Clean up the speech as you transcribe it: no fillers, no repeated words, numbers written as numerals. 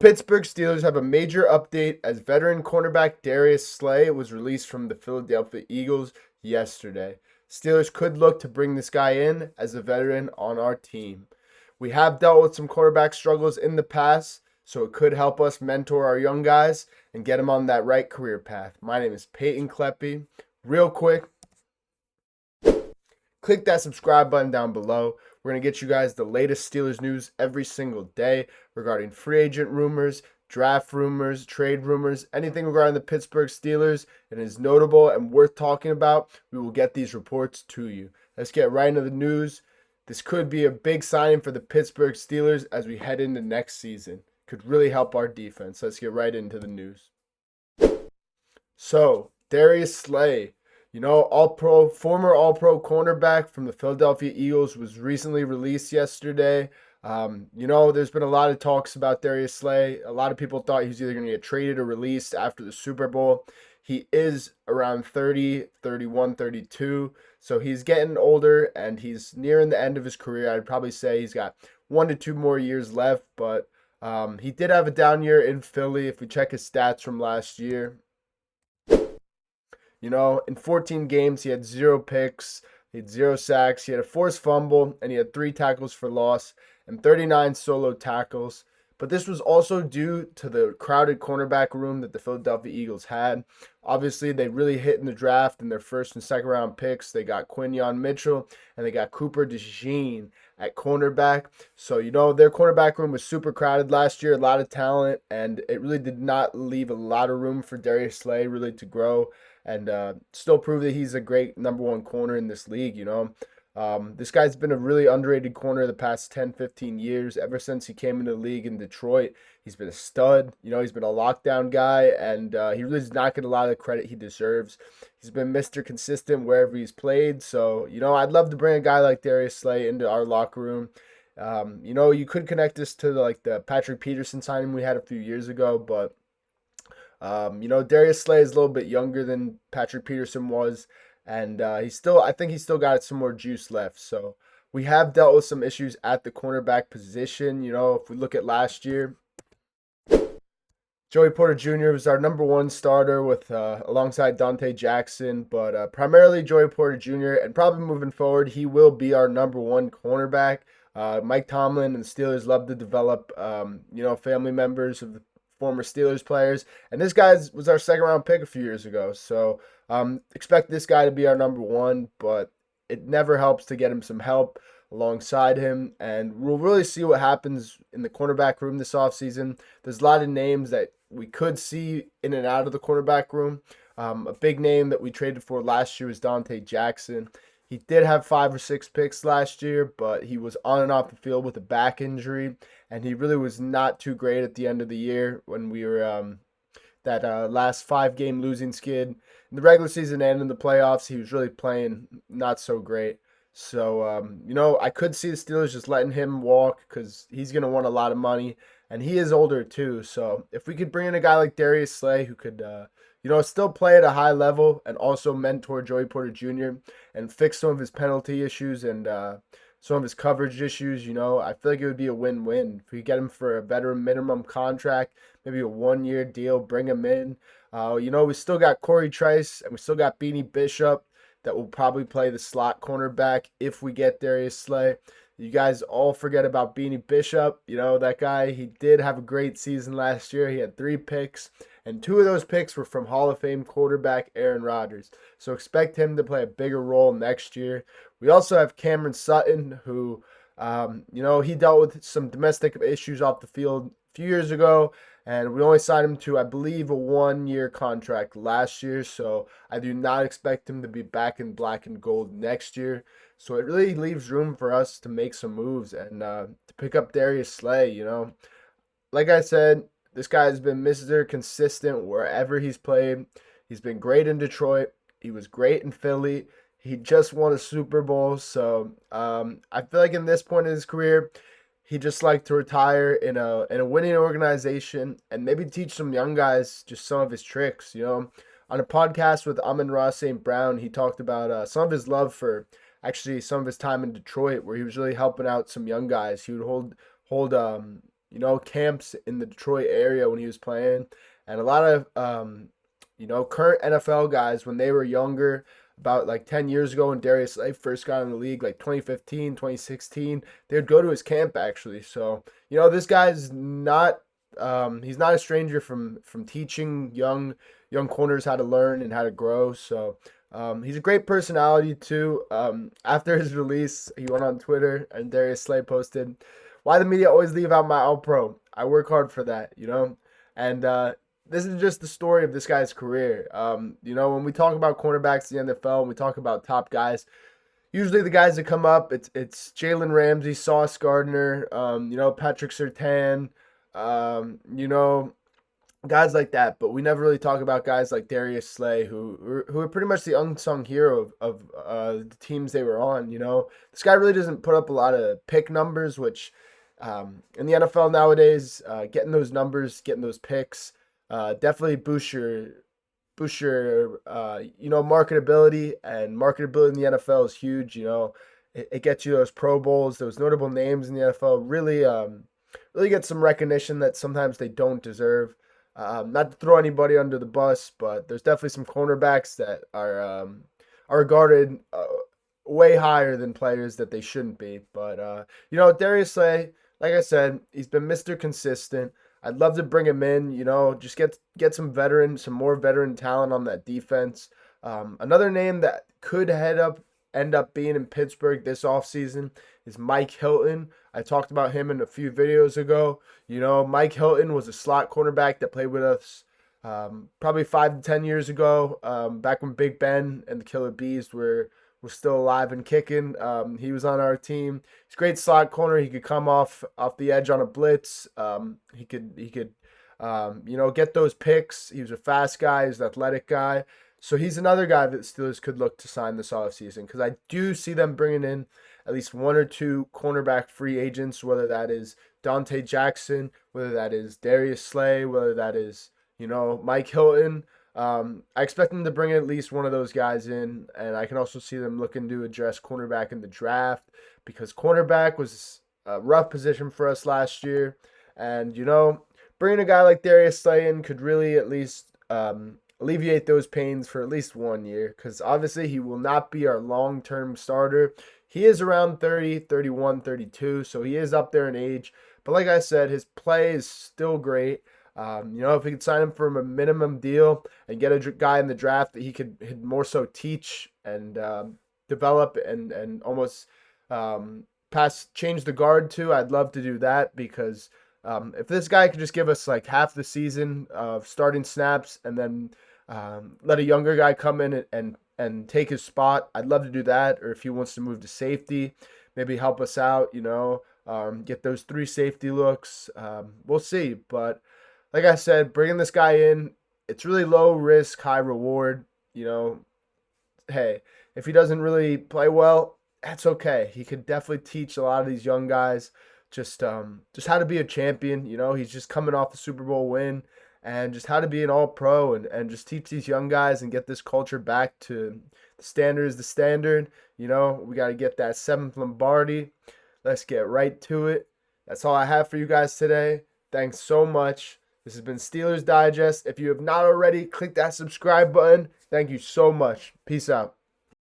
Pittsburgh Steelers have a major update as veteran cornerback Darius Slay was released from the Philadelphia Eagles yesterday. Steelers could look to bring this guy in as a veteran on our team. We have dealt with some quarterback struggles in the past, so it could help us mentor our young guys and get them on that right career path. My name is Peyton Kleppe. Real quick, click that subscribe button down below. We're going to get you guys the latest Steelers news every single day regarding free agent rumors, draft rumors, trade rumors, anything regarding the Pittsburgh Steelers and is notable and worth talking about. We will get these reports to you. Let's get right into the news. This could be a big signing for the Pittsburgh Steelers as we head into next season. Could really help our defense. Let's get right into the news. So, Darius Slay, former All-Pro cornerback from the Philadelphia Eagles was recently released yesterday. There's been a lot of talks about Darius Slay. A lot of people thought he was either going to get traded or released after the Super Bowl. He is around 30, 31, 32. So he's getting older and he's nearing the end of his career. I'd probably say he's got 1 to 2 more years left. But he did have a down year in Philly if we check his stats from last year. In 14 games, he had 0 picks, he had 0 sacks, he had a forced fumble, and he had 3 tackles for loss and 39 solo tackles. But this was also due to the crowded cornerback room that the Philadelphia Eagles had. Obviously, they really hit in the draft in their first and second round picks. They got Quinyon Mitchell and they got Cooper DeJean at cornerback. So, their cornerback room was super crowded last year, a lot of talent, and it really did not leave a lot of room for Darius Slay really to grow and still prove that he's a great number 1 corner in this league, This guy's been a really underrated corner the past 10, 15 years. Ever since he came into the league in Detroit, he's been a stud. He's been a lockdown guy, and he really does not get a lot of the credit he deserves. He's been Mr. Consistent wherever he's played. So, I'd love to bring a guy like Darius Slay into our locker room. You could connect this to the Patrick Peterson signing we had a few years ago, but Darius Slay is a little bit younger than Patrick Peterson was, and I think he's still got some more juice left. So we have dealt with some issues at the cornerback position. If we look at last year, Joey Porter Jr. was our number 1 starter with alongside Dante Jackson, but primarily Joey Porter Jr. and probably moving forward, he will be our number 1 cornerback. Mike Tomlin and the Steelers love to develop, family members of the former Steelers players, and this guy was our second round pick a few years ago. So expect this guy to be our number 1, but it never helps to get him some help alongside him, and we'll really see what happens in the cornerback room this offseason. There's a lot of names that we could see in and out of the cornerback room. A big name that we traded for last year was Dante Jackson. He did have 5 or 6 picks last year, but he was on and off the field with a back injury, and he really was not too great at the end of the year when we were that last 5-game losing skid. In the regular season and in the playoffs, he was really playing not so great. So, I could see the Steelers just letting him walk because he's going to want a lot of money, and he is older too. So if we could bring in a guy like Darius Slay who could still play at a high level and also mentor Joey Porter Jr. and fix some of his penalty issues and some of his coverage issues, I feel like it would be a win-win. If we get him for a veteran minimum contract, maybe a 1-year deal, bring him in. We still got Corey Trice and we still got Beanie Bishop that will probably play the slot cornerback if we get Darius Slay. You guys all forget about Beanie Bishop. That guy, he did have a great season last year. He had 3 picks, and 2 of those picks were from Hall of Fame quarterback Aaron Rodgers. So expect him to play a bigger role next year. We also have Cameron Sutton, who, he dealt with some domestic issues off the field a few years ago, and we only signed him to, I believe, a 1-year contract last year. So I do not expect him to be back in black and gold next year. So it really leaves room for us to make some moves and to pick up Darius Slay. Like I said, this guy has been Mr. Consistent wherever he's played. He's been great in Detroit. He was great in Philly. He just won a Super Bowl. So I feel like in this point in his career, he just like to retire in a winning organization and maybe teach some young guys just some of his tricks. On a podcast with Amon-Ra St. Brown, he talked about some of his love for actually some of his time in Detroit, where he was really helping out some young guys. He would hold camps in the Detroit area when he was playing, and a lot of current NFL guys when they were younger, about like 10 years ago when Darius Slay first got in the league, like 2015, 2016, they would go to his camp actually. So, this guy's not he's not a stranger from teaching young corners how to learn and how to grow. So, he's a great personality too. After his release, he went on Twitter and Darius Slay posted, "Why the media always leave out my All Pro? I work hard for that, And this is just the story of this guy's career. When we talk about cornerbacks in the NFL, and we talk about top guys, usually the guys that come up, it's Jalen Ramsey, Sauce Gardner, Patrick Surtain, guys like that. But we never really talk about guys like Darius Slay, who are pretty much the unsung hero of the teams they were on. This guy really doesn't put up a lot of pick numbers, which in the NFL nowadays, getting those numbers, getting those picks, definitely boost your marketability, and marketability in the NFL is huge. It gets you those Pro Bowls, those notable names in the NFL. Really get some recognition that sometimes they don't deserve. Not to throw anybody under the bus, but there's definitely some cornerbacks that are regarded way higher than players that they shouldn't be. But Darius Slay, like I said, he's been Mr. Consistent. I'd love to bring him in, just get some more veteran talent on that defense. Another name that could end up being in Pittsburgh this offseason is Mike Hilton. I talked about him in a few videos ago. Mike Hilton was a slot cornerback that played with us probably 5 to 10 years ago, back when Big Ben and the Killer Bees were still alive and kicking. He was on our team. He's a great slot corner. He could come off the edge on a blitz. He could get those picks. He was a fast guy. He's an athletic guy. So he's another guy that Steelers could look to sign this offseason, because I do see them bringing in at least one or two cornerback free agents, whether that is Dante Jackson, whether that is Darius Slay, whether that is, Mike Hilton. I expect them to bring at least one of those guys in, and I can also see them looking to address cornerback in the draft, because cornerback was a rough position for us last year. And, bringing a guy like Darius Slay in could really at least alleviate those pains for at least 1 year, because obviously he will not be our long-term starter. He is around 30, 31, 32, so he is up there in age. But like I said, his play is still great. If we could sign him for a minimum deal and get a guy in the draft that he could more so teach and develop and almost change the guard to, I'd love to do that, because if this guy could just give us like half the season of starting snaps and then let a younger guy come in and take his spot, I'd love to do that. Or if he wants to move to safety, maybe help us out, get those 3 safety looks. We'll see. But like I said, bringing this guy in, it's really low risk, high reward. Hey, if he doesn't really play well, that's okay. He could definitely teach a lot of these young guys just how to be a champion. He's just coming off the Super Bowl win, and just how to be an all-pro and just teach these young guys and get this culture back to the standard. We got to get that 7th Lombardi. Let's get right to it. That's all I have for you guys today. Thanks so much. This has been Steelers Digest. If you have not already, click that subscribe button. Thank you so much. Peace out.